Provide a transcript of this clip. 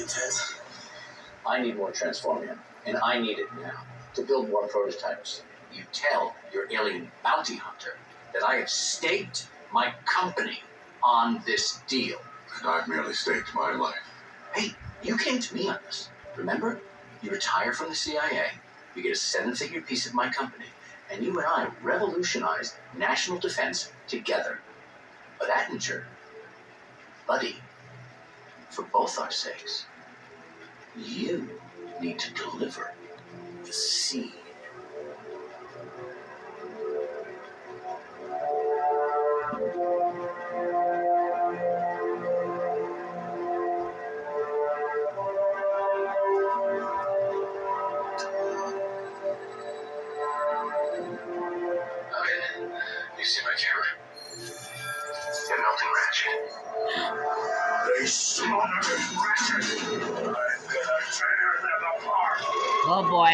intense. I need more transformium, and I need it now to build more prototypes. You tell your alien bounty hunter that I have staked my company on this deal. And I've merely staked my life. Hey, you came to me on this. Remember? You retire from the CIA, you get a seven-figure piece of my company, and you and I revolutionized national defense together. But Attinger, buddy, for both our sakes, you need to deliver the seed. Okay, you see my camera? They're melting Ratchet. They slaughtered Ratchet. I'm gonna tear them apart. Oh boy.